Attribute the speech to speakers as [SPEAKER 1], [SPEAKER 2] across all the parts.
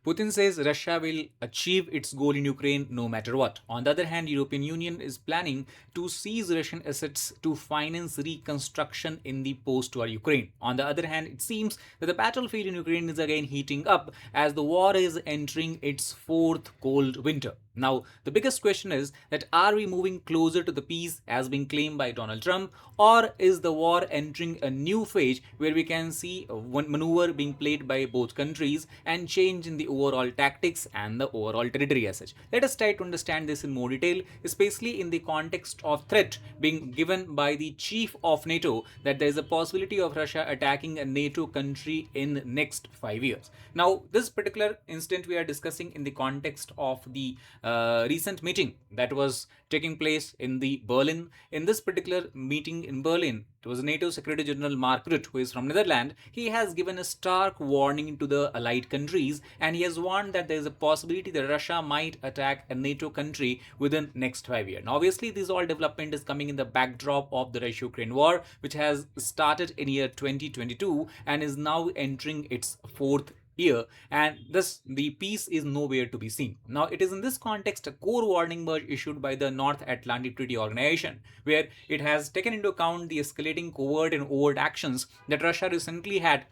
[SPEAKER 1] Putin says Russia will achieve its goal in Ukraine no matter what. On the other hand, European Union is planning to seize Russian assets to finance reconstruction in the post-war Ukraine. On the other hand, it seems that the battlefield in Ukraine is again heating up as the war is entering its fourth cold winter. Now, the biggest question is that are we moving closer to the peace as being claimed by Donald Trump, or is the war entering a new phase where we can see one maneuver being played by both countries and change in the overall tactics and the overall territory as such? Let us try to understand this in more detail, especially in the context of threat being given by the chief of NATO that there is a possibility of Russia attacking a NATO country in next 5 years. Now, this particular incident we are discussing in the context of the recent meeting that was taking place in the Berlin. In this particular meeting in Berlin, it was NATO Secretary General Mark Rutte, who is from Netherlands. He has given a stark warning to the allied countries, and he has warned that there is a possibility that Russia might attack a NATO country within next 5 years. Now, obviously, this all development is coming in the backdrop of the Russia-Ukraine war, which has started in year 2022 and is now entering its fourth year, and thus the peace is nowhere to be seen. Now, it is in this context a core warning was issued by the North Atlantic Treaty Organization, where it has taken into account the escalating covert and overt actions that Russia recently had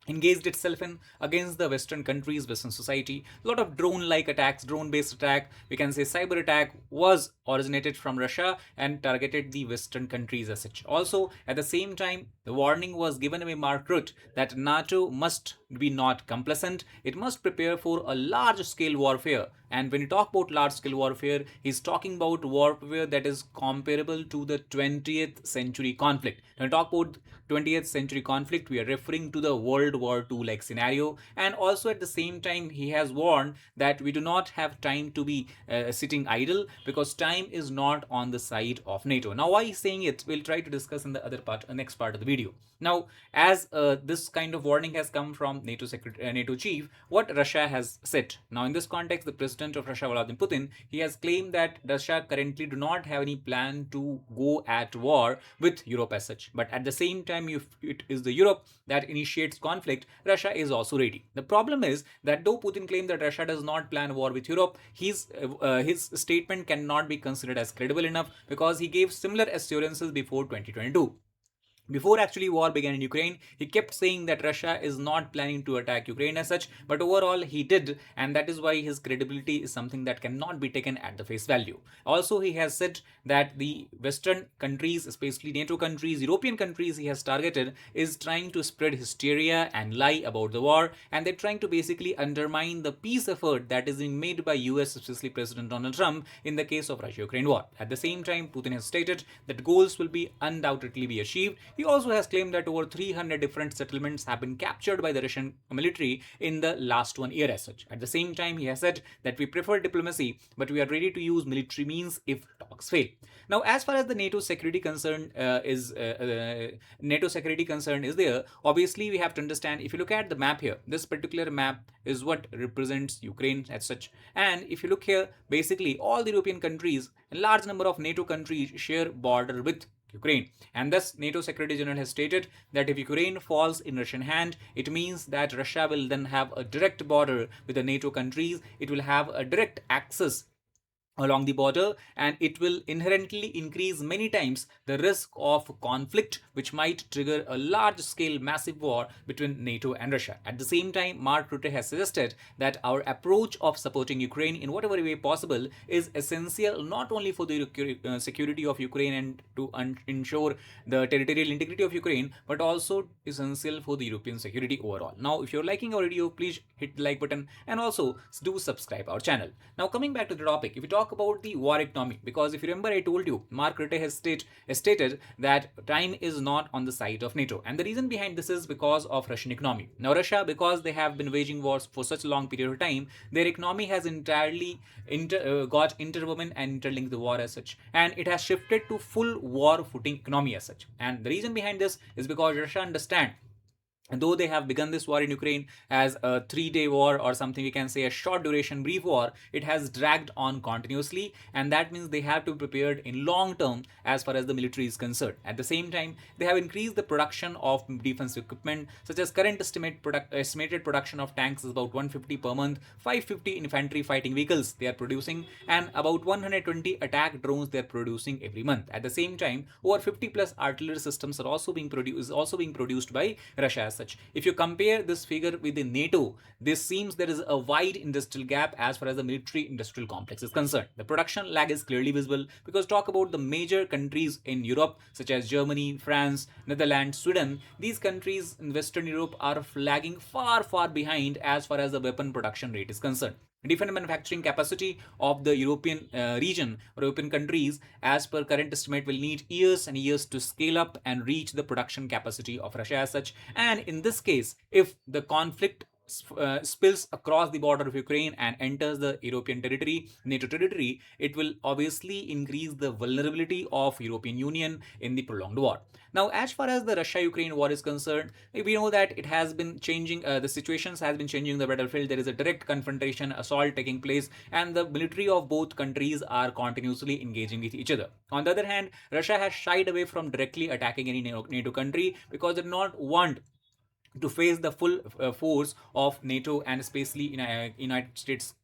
[SPEAKER 1] engaged itself in against the Western countries, Western society. A lot of drone-like attacks, drone-based attack, we can say cyber attack, was originated from Russia and targeted the Western countries as such. Also, at the same time, the warning was given by Mark Rutte that NATO must be not complacent. It must prepare for a large-scale warfare. And when you talk about large-scale warfare, he's talking about warfare that is comparable to the 20th century conflict. When we talk about 20th century conflict, we are referring to the World War II like scenario. And also at the same time, he has warned that we do not have time to be sitting idle, because time is not on the side of NATO. Now, why he's saying it, we'll try to discuss in the other part, next part of the video. Now, as this kind of warning has come from NATO chief, what Russia has said. Now, in this context, the president of Russia, Vladimir Putin, he has claimed that Russia currently do not have any plan to go at war with Europe as such. But at the same time, if it is the Europe that initiates conflict, Russia is also ready. The problem is that though Putin claimed that Russia does not plan war with Europe, his statement cannot be considered as credible enough, because he gave similar assurances before 2022. Before actually war began in Ukraine, he kept saying that Russia is not planning to attack Ukraine as such, but overall he did, and that is why his credibility is something that cannot be taken at the face value. Also, he has said that the Western countries, especially NATO countries, European countries he has targeted, is trying to spread hysteria and lie about the war, and they're trying to basically undermine the peace effort that is being made by US, especially President Donald Trump, in the case of Russia-Ukraine war. At the same time, Putin has stated that goals will be undoubtedly be achieved. He also has claimed that over 300 different settlements have been captured by the Russian military in the last 1 year as such. At the same time, he has said that we prefer diplomacy, but we are ready to use military means if talks fail. Now, as far as the NATO security concern is there, obviously we have to understand, if you look at the map here, this particular map is what represents Ukraine as such. And if you look here, basically all the European countries, a large number of NATO countries share border with Ukraine, and thus NATO Secretary General has stated that if Ukraine falls in Russian hand, it means that Russia will then have a direct border with the NATO countries. It will have a direct access along the border, and it will inherently increase many times the risk of conflict, which might trigger a large scale massive war between NATO and Russia. At the same time, Mark Rutte has suggested that our approach of supporting Ukraine in whatever way possible is essential not only for the security of Ukraine and to ensure the territorial integrity of Ukraine, but also essential for the European security overall. Now, if you're liking our video, please hit the like button and also do subscribe our channel. Now, coming back to the topic, if we talk about the war economy, because if you remember, I told you Mark Rutte has stated that time is not on the side of NATO, and the reason behind this is because of Russian economy. Now, Russia, because they have been waging wars for such a long period of time, their economy has entirely got interwoven and interlinked the war as such, and it has shifted to full war footing economy as such. And the reason behind this is because Russia understand though they have begun this war in Ukraine as a 3 day war, or something we can say a short duration brief war, it has dragged on continuously, and that means they have to be prepared in long term as far as the military is concerned. At the same time, they have increased the production of defense equipment, such as current estimated production of tanks is about 150 per month, 550 infantry fighting vehicles they are producing, and about 120 attack drones they are producing every month. At the same time, over 50 plus artillery systems are also being produced by Russia as such. If you compare this figure with the NATO, this seems there is a wide industrial gap as far as the military industrial complex is concerned. The production lag is clearly visible, because talk about the major countries in Europe such as Germany, France, Netherlands, Sweden, these countries in Western Europe are lagging far behind as far as the weapon production rate is concerned. Defense manufacturing capacity of the European region or European countries, as per current estimate, will need years and years to scale up and reach the production capacity of Russia as such. And in this case, if the conflict spills across the border of Ukraine and enters the European territory, NATO territory, it will obviously increase the vulnerability of European Union in the prolonged war. Now, as far as the Russia-Ukraine war is concerned, we know that it has been changing. The situations has been changing in the battlefield. There is a direct confrontation, assault taking place, and the military of both countries are continuously engaging with each other. On the other hand, Russia has shied away from directly attacking any NATO country, because they do not want to face the full force of NATO, and especially United States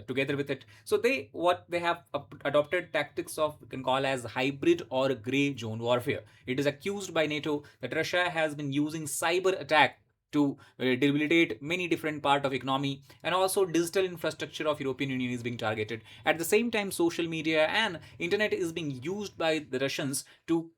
[SPEAKER 1] together with it. So they have adopted tactics of, we can call as hybrid or gray zone warfare. It is accused by NATO that Russia has been using cyber attack to debilitate many different part of economy, and also digital infrastructure of European Union is being targeted. At the same time, social media and internet is being used by the Russians to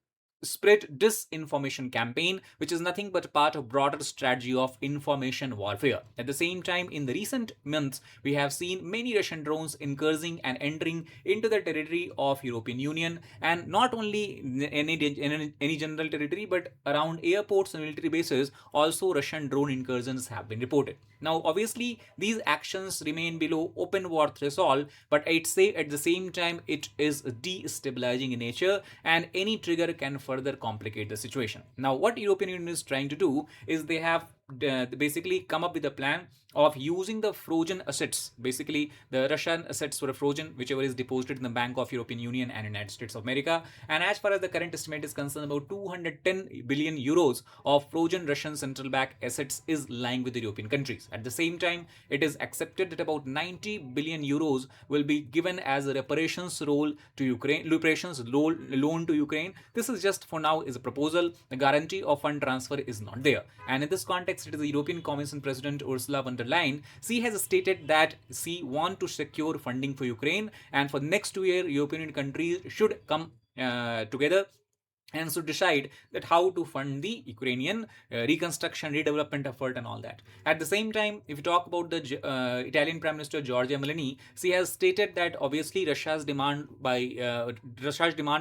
[SPEAKER 1] spread disinformation campaign, which is nothing but part of broader strategy of information warfare. At the same time, in the recent months, we have seen many Russian drones incursioning and entering into the territory of European Union, and not only any general territory, but around airports and military bases also Russian drone incursions have been reported. Now, obviously, these actions remain below open war threshold, but I'd say at the same time it is destabilizing in nature, and any trigger can further complicate the situation. Now, what European Union is trying to do is they have basically come up with a plan of using the frozen assets. Basically, the Russian assets were frozen, whichever is deposited in the Bank of European Union and United States of America. And as far as the current estimate is concerned, about 210 billion euros of frozen Russian central bank assets is lying with the European countries. At the same time, it is accepted that about 90 billion euros will be given as a reparations loan to Ukraine. This is just for now is a proposal. The guarantee of fund transfer is not there. And in this context, it is the European Commission President Ursula von der Leyen. She has stated that she wants to secure funding for Ukraine, and for next 2 years, European countries should come together and so decide that how to fund the Ukrainian reconstruction, redevelopment effort, and all that. At the same time, if you talk about the Italian Prime Minister Giorgia Meloni, she has stated that obviously Russia's demand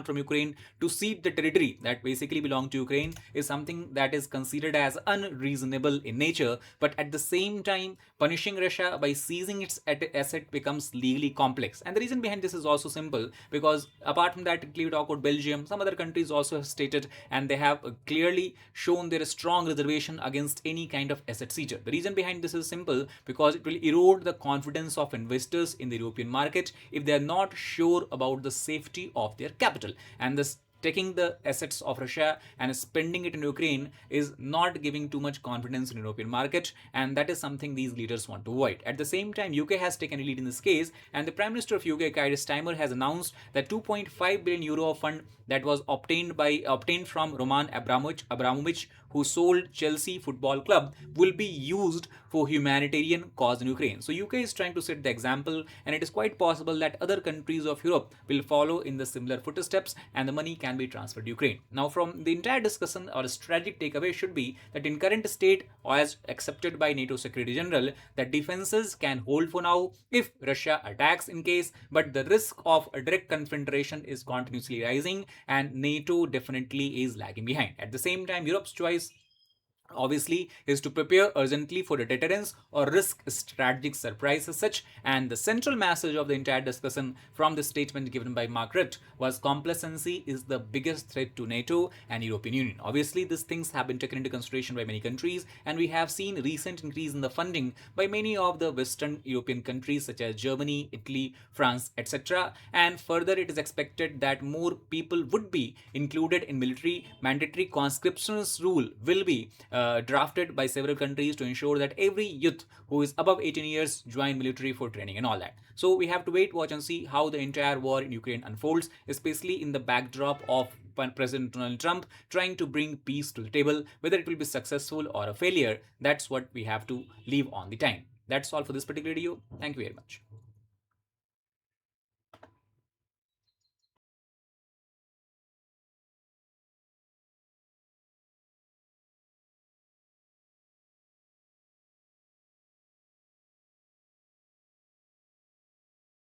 [SPEAKER 1] from Ukraine to cede the territory that basically belong to Ukraine is something that is considered as unreasonable in nature. But at the same time, punishing Russia by seizing its asset becomes legally complex. And the reason behind this is also simple, because apart from that, if we talk about Belgium, some other countries also stated, and they have clearly shown their strong reservation against any kind of asset seizure. The reason behind this is simple, because it will erode the confidence of investors in the European market if they are not sure about the safety of their capital. And this taking the assets of Russia and spending it in Ukraine is not giving too much confidence in the European market, and that is something these leaders want to avoid. At the same time, UK has taken a lead in this case, and the Prime Minister of UK, Keir Starmer, has announced that 2.5 billion euro fund that was obtained from Roman Abramovich, who sold Chelsea Football Club, will be used for humanitarian cause in Ukraine. So UK is trying to set the example, and it is quite possible that other countries of Europe will follow in the similar footsteps, and the money can be transferred to Ukraine. Now, from the entire discussion, our strategic takeaway should be that in current state, as accepted by NATO Secretary General, that defenses can hold for now if Russia attacks in case, but the risk of a direct confrontation is continuously rising, and NATO definitely is lagging behind. At the same time, Europe's choice obviously is to prepare urgently for the deterrence or risk strategic surprise as such. And the central message of the entire discussion from the statement given by Margaret was complacency is the biggest threat to NATO and European Union. Obviously these things have been taken into consideration by many countries, and we have seen recent increase in the funding by many of the Western European countries such as Germany, Italy, France, etc. And further it is expected that more people would be included in military. Mandatory conscriptions rule will be drafted by several countries to ensure that every youth who is above 18 years join military for training and all that. So we have to wait, watch and see how the entire war in Ukraine unfolds, especially in the backdrop of President Donald Trump trying to bring peace to the table. Whether it will be successful or a failure, that's what we have to leave on the time. That's all for this particular video. Thank you very much.